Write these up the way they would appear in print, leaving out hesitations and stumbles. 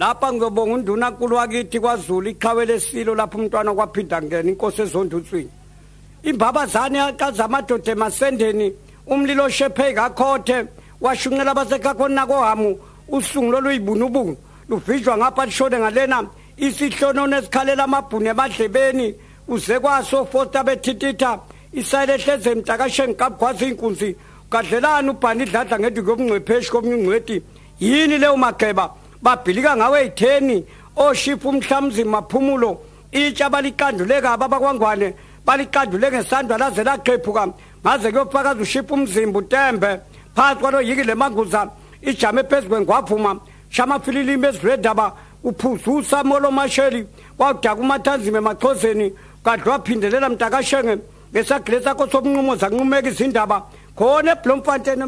lapha ngizobonga undunankulu wakithi kwaZulu iqhawe lesilo lapho umntwana kwaphinda ngena inkosi ezondutswini imbabazane yaqaza amadoda emasendeni umlilo shephe ngakhothe washunqela abasekhona kohamu usungu loluyibunubunu luvijwa ngapha lishone ngalena isihlono nesikhalela amabhunu emadlebeni uze kwaso fosta bethititha isayile hleze mtakasheni kabgwazi inkunzi kadlelana ubhani idladla ngedwi kobungcwepheshi komncweti yini leyo mageba babhilika ngawe 10 oshifu umhlamzi maphumulo itsha balikanduleka abakwangwane balikandule ngesandwa laze laqephuka ngaze kuyofakaza ushifu umzimba utembe phansi kwalo yikile manguza ijame phezulu ngwaphuma shama fililimi ezredaba uphuzusa molo masheli wadaka umathanzime emachozeni kadlwa phindelela mtakashenge ngesaglesa kosobunqumo zanqumeka izindaba khona eBloemfontein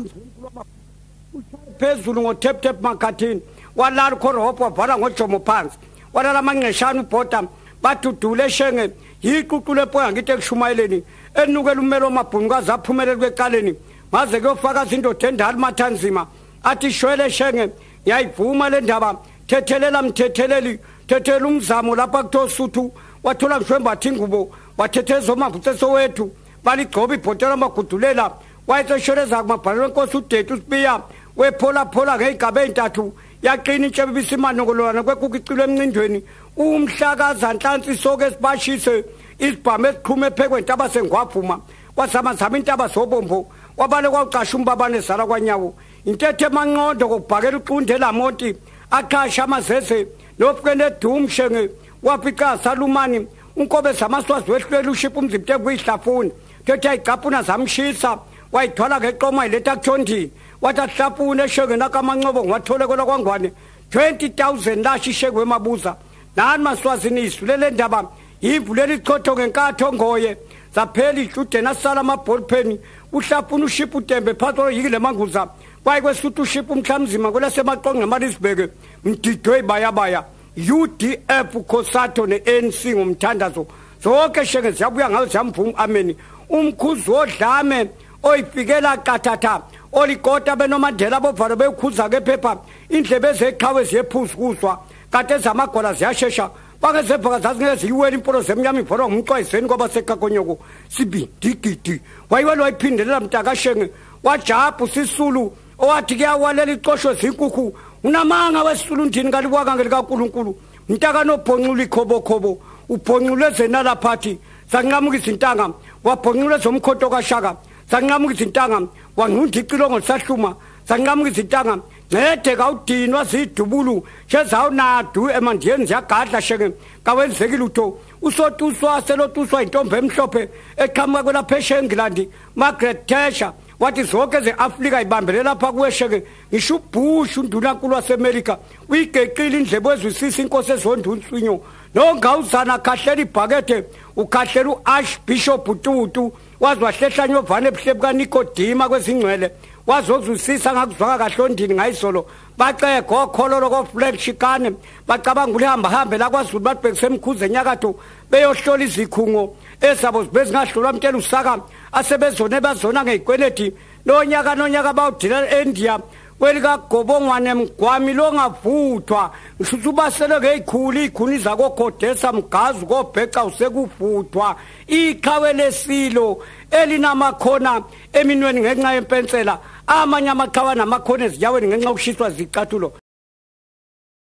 phezulu ngotep makhathini walala khoropo wavala ngojomo phansi walala amanqeshana ubhoda badudule shenge yiququle poya ngithi ekushumayeleni enukela umelo mabhunqazi aphumelele kweqaleni maze kuyofaka izindoda endala mathanzima athi shwele shenge yayivuma le ndaba thethelela mthetheleli thethela umzamo lapha kuthosuthu wathola mshwembathi ingubo wathetheza omavutse sowethu baligcoba ibhotela amagudulela wayeseshoreza kumabhalelo enkosi uDetu uSibiya wephola ngey'gaba ey'ntathu yaqina intshebe ibisimanongolwana kwekuku icilo emncindweni umhlakaza nhlansi isoko esibashise isibhamu esiqhuma ephekwe intaba sengwavuma wazamazama intaba zobombo wabale kwawucasha umbabane ezala kwanyawo intethe emanqondo kokubhakela uqunde lamonti aqasha amazeze nofukene edumshenge wapica salumani unkobe zamaswazi wehlulela ushipha umzimte kuyihlafuni tethe ayigcapuna zamshisa wayithwala ngeqoma iletha kuthondini wathi ahlafune eshenge nakamancobo ngiwathole kola kwangwane 20,000 lashi ishekwe emabuza nani maswazini isulele ndaba yivulela ichotho ngenkatho ngoye zaphela ihludeni asala amabholpeni uhlafuna ushipha utembe phatholo yikile manguza kwayikwesuthu ushipha umhlamzima kwelasemaqonge ngamalisibheke mdidwe ibayabaya UDF Khosato ne-ANC ngomthandazo zonke shenge ziyabuya ngazo ziyamvuma ameni umkhuzi wodlame oyifikela qathatha olikota benomandela bovalo bekhuza kephepha indlebe ezeqhawe ziyephuzu kuzwa kade zamagwala ziyashesha bakezebhaka zazingeke ziyiwela impolo zemnyama ivolwa ngumxwayizeni kwabasekakonyoko sibidigidi wayiwelo wayiphindelela mtakashenge wajabhu sisulu owathi kuyawalela icosho zinkukhu unamanga wesisulu ndini kalikwaka ngelikaNkulunkulu mtakanobhonxula ikhobokhobo ubhonxule zenala phathi zanqamuka izintanga wabhonxule zomkhonto kaShaka zanqamuka izintanga wangcunda icilongo lisahluma zanqamuka izintanga ncede kawudinwa zidubulu shezawunadu emandiyeni ziyagadla sheke kawenzeki lutho usotuswa selotuswa intombi emhlophe eqhamuka kwelaphesha eNgilandi Margaret Thatcher wathi zonke ze-Afrika ibambele lapha kuwesheke ngisho uBush undunankulu waseMelika uyigeqile indlebe ezwisisa inkosi ezondunswinyo nongawuzana khahlela ibhakethe ukhahlela uArchbishop Tutu wazi wahlehlanya ovane ebuhle bukaNikodima kwezingcwele wazozwisisa ngakuzwaka kahlondini ngayizolo bacege okhololo koFrank Shikane bacabanga ulihambahambe la kwaZulu babhekise emkhuze enyakatho beyohlola izikhungo ezabo bezingahlolwa amtshela usaka asebezone bazona ngey'kweleti nonyaka bawudila e-India welikagobongwane mgwami longavuthwa ngisho ukuthi ubasele ngey'khuli iy'khuni zakogodesa mgazi kobheca usekuvuthwa iqhawe lesilo elinamakhona eminweni ngenxa yempensela amanye amaqhawe namakhona ezinyaweni ngenxa yokushiswa zicathulo